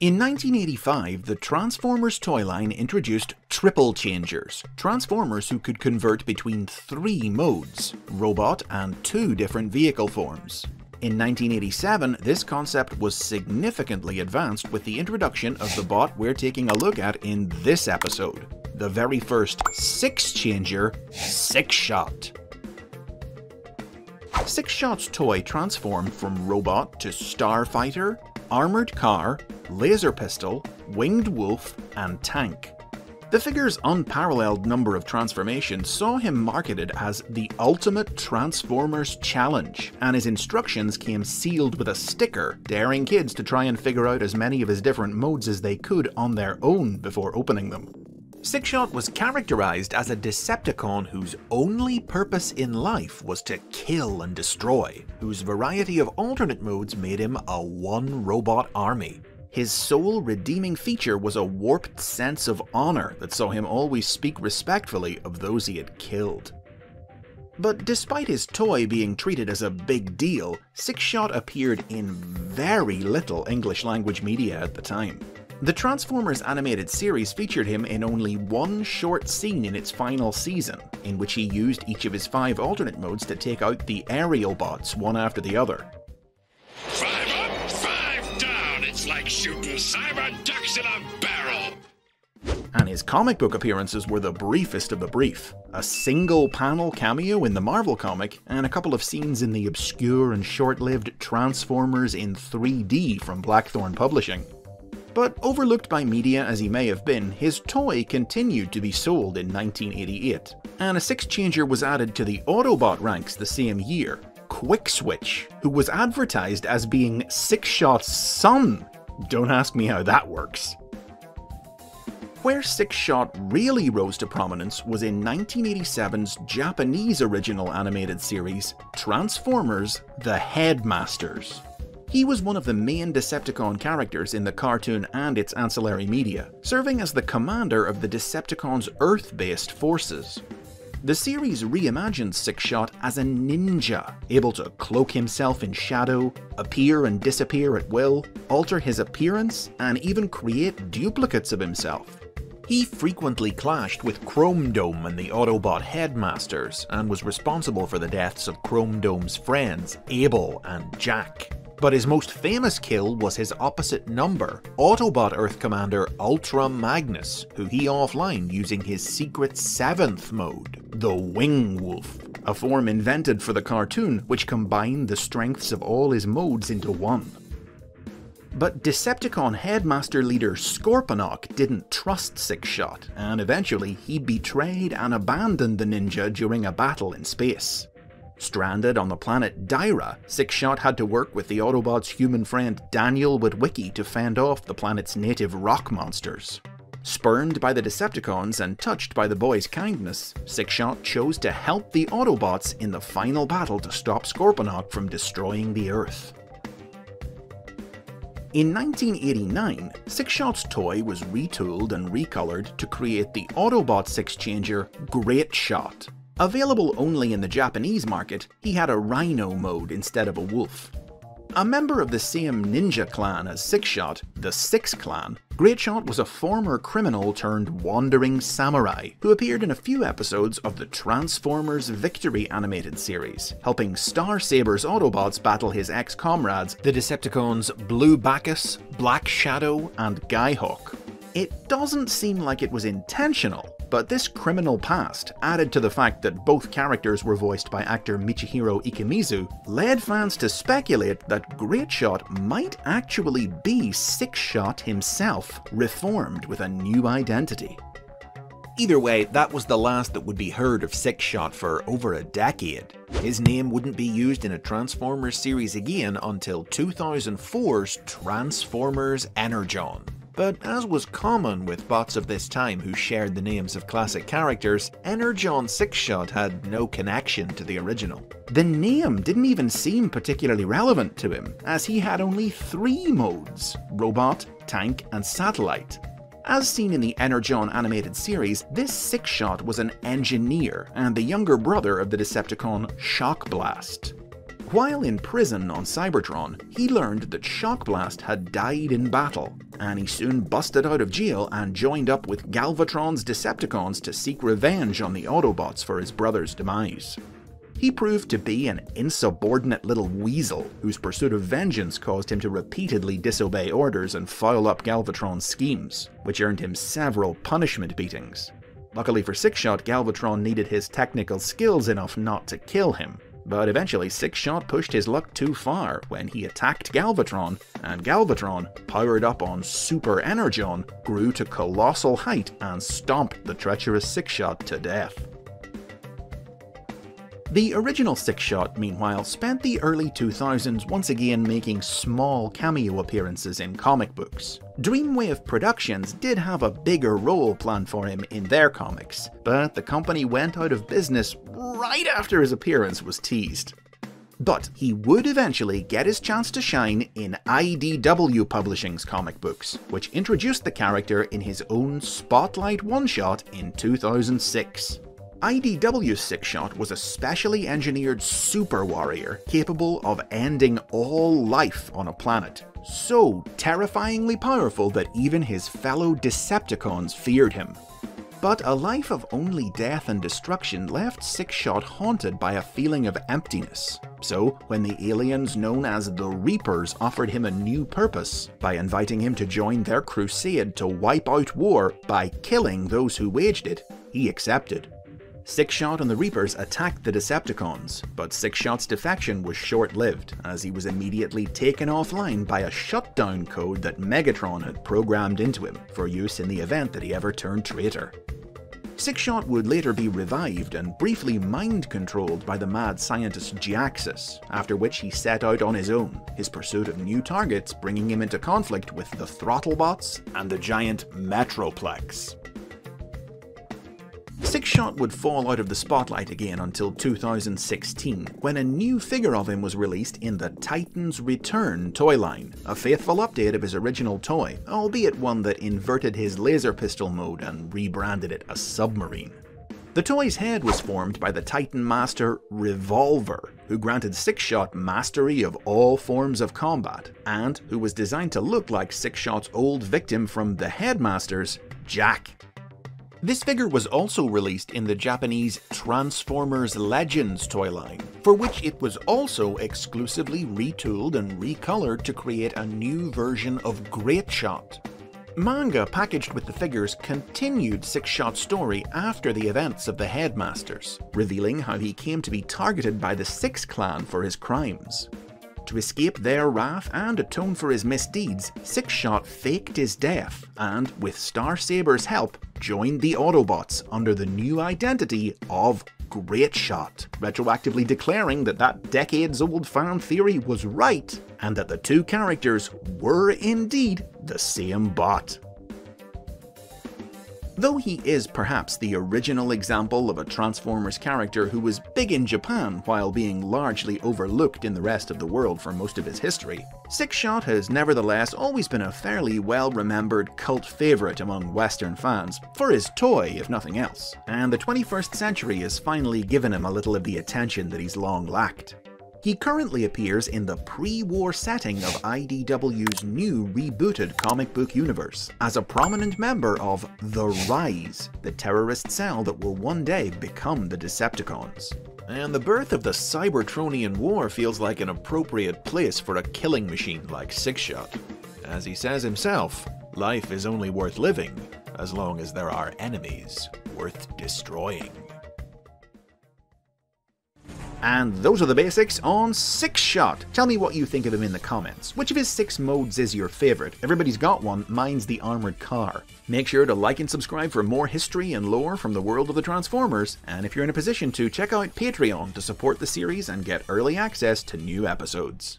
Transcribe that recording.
In 1985, the Transformers toy line introduced triple changers, Transformers who could convert between 3 modes, robot and 2 different vehicle forms. In 1987, this concept was significantly advanced with the introduction of the bot we're taking a look at in this episode, the very first six-changer, SIXSHOT. SIXSHOT's toy transformed from robot to starfighter, armored car, laser pistol, winged wolf, and tank. The figure's unparalleled number of transformations saw him marketed as the ultimate Transformers challenge, and his instructions came sealed with a sticker, daring kids to try and figure out as many of his different modes as they could on their own before opening them. SIXSHOT was characterized as a Decepticon whose only purpose in life was to kill and destroy, whose variety of alternate modes made him a one-robot army. His sole redeeming feature was a warped sense of honor that saw him always speak respectfully of those he had killed. But despite his toy being treated as a big deal, SIXSHOT appeared in very little English language media at the time. The Transformers animated series featured him in only one short scene in its final season, in which he used each of his 5 alternate modes to take out the aerial bots one after the other. 5 up, 5 down, it's like shooting cyber ducks in a barrel. And his comic book appearances were the briefest of the brief. A single panel cameo in the Marvel comic, and a couple of scenes in the obscure and short-lived Transformers in 3D from Blackthorn Publishing. But overlooked by media as he may have been, his toy continued to be sold in 1988, and a 6-changer was added to the Autobot ranks the same year, Quickswitch, who was advertised as being SIXSHOT's son. Don't ask me how that works. Where SIXSHOT really rose to prominence was in 1987's Japanese original animated series, Transformers: The Headmasters. He was one of the main Decepticon characters in the cartoon and its ancillary media, serving as the commander of the Decepticons' Earth-based forces. The series reimagined SIXSHOT as a ninja, able to cloak himself in shadow, appear and disappear at will, alter his appearance, and even create duplicates of himself. He frequently clashed with Chrome Dome and the Autobot Headmasters, and was responsible for the deaths of Chrome Dome's friends, Abel and Jack. But his most famous kill was his opposite number, Autobot Earth Commander Ultra Magnus, who he offlined using his secret 7th mode, the Wing Wolf, a form invented for the cartoon which combined the strengths of all his modes into one. But Decepticon Headmaster leader Scorponok didn't trust SIXSHOT, and eventually he betrayed and abandoned the ninja during a battle in space. Stranded on the planet Dyra, SIXSHOT had to work with the Autobots' human friend Daniel Witwicky to fend off the planet's native rock monsters. Spurned by the Decepticons and touched by the boy's kindness, SIXSHOT chose to help the Autobots in the final battle to stop Scorponok from destroying the Earth. In 1989, SIXSHOT's toy was retooled and recolored to create the Autobot 6-changer Great Shot. Available only in the Japanese market, he had a rhino mode instead of a wolf. A member of the same ninja clan as SIXSHOT, the Six Clan, Great Shot was a former criminal turned wandering samurai who appeared in a few episodes of the Transformers Victory animated series, helping Star Saber's Autobots battle his ex-comrades, the Decepticons Blue Bacchus, Black Shadow, and Skyhawk. It doesn't seem like it was intentional, but this criminal past, added to the fact that both characters were voiced by actor Michihiro Ikemizu, led fans to speculate that Great Shot might actually be SIXSHOT himself, reformed with a new identity. Either way, that was the last that would be heard of SIXSHOT for over a decade. His name wouldn't be used in a Transformers series again until 2004's Transformers Energon. But as was common with bots of this time who shared the names of classic characters, Energon SIXSHOT had no connection to the original. The name didn't even seem particularly relevant to him, as he had only 3 modes: Robot, Tank, and Satellite. As seen in the Energon animated series, this SIXSHOT was an engineer and the younger brother of the Decepticon Shock Blast. While in prison on Cybertron, he learned that Shockblast had died in battle, and he soon busted out of jail and joined up with Galvatron's Decepticons to seek revenge on the Autobots for his brother's demise. He proved to be an insubordinate little weasel whose pursuit of vengeance caused him to repeatedly disobey orders and foul up Galvatron's schemes, which earned him several punishment beatings. Luckily for SIXSHOT, Galvatron needed his technical skills enough not to kill him, but eventually SIXSHOT pushed his luck too far when he attacked Galvatron, and Galvatron, powered up on Super Energon, grew to colossal height and stomped the treacherous SIXSHOT to death. The original SIXSHOT, meanwhile, spent the early 2000s once again making small cameo appearances in comic books. Dreamwave Productions did have a bigger role planned for him in their comics, but the company went out of business right after his appearance was teased. But he would eventually get his chance to shine in IDW Publishing's comic books, which introduced the character in his own Spotlight one-shot in 2006. IDW's SIXSHOT was a specially engineered super warrior capable of ending all life on a planet, so terrifyingly powerful that even his fellow Decepticons feared him. But a life of only death and destruction left SIXSHOT haunted by a feeling of emptiness. So, when the aliens known as the Reapers offered him a new purpose by inviting him to join their crusade to wipe out war by killing those who waged it, he accepted. SIXSHOT and the Reapers attacked the Decepticons, but SIXSHOT's defection was short-lived, as he was immediately taken offline by a shutdown code that Megatron had programmed into him for use in the event that he ever turned traitor. SIXSHOT would later be revived and briefly mind-controlled by the mad scientist Jaxus, after which he set out on his own, his pursuit of new targets bringing him into conflict with the Throttlebots and the giant Metroplex. SIXSHOT would fall out of the spotlight again until 2016, when a new figure of him was released in the Titans Return toy line, a faithful update of his original toy, albeit one that inverted his laser pistol mode and rebranded it a submarine. The toy's head was formed by the Titan Master Revolver, who granted SIXSHOT mastery of all forms of combat, and who was designed to look like SIXSHOT's old victim from the Headmasters, Jack. This figure was also released in the Japanese Transformers Legends toy line, for which it was also exclusively retooled and recolored to create a new version of Greatshot. Manga packaged with the figures continued SIXSHOT's story after the events of the Headmasters, revealing how he came to be targeted by the Six Clan for his crimes. To escape their wrath and atone for his misdeeds, SIXSHOT faked his death and, with Starsaber's help, joined the Autobots under the new identity of Greatshot, retroactively declaring that that decades-old fan theory was right and that the two characters were indeed the same bot. Though he is perhaps the original example of a Transformers character who was big in Japan while being largely overlooked in the rest of the world for most of his history, SIXSHOT has nevertheless always been a fairly well-remembered cult favourite among Western fans, for his toy if nothing else, and the 21st century has finally given him a little of the attention that he's long lacked. He currently appears in the pre-war setting of IDW's new rebooted comic book universe, as a prominent member of the Rise, the terrorist cell that will one day become the Decepticons. And the birth of the Cybertronian War feels like an appropriate place for a killing machine like SIXSHOT. As he says himself, life is only worth living as long as there are enemies worth destroying. And those are the basics on SIXSHOT. Tell me what you think of him in the comments. Which of his 6 modes is your favourite? Everybody's got one, mine's the armoured car. Make sure to like and subscribe for more history and lore from the world of the Transformers, and if you're in a position to, check out Patreon to support the series and get early access to new episodes.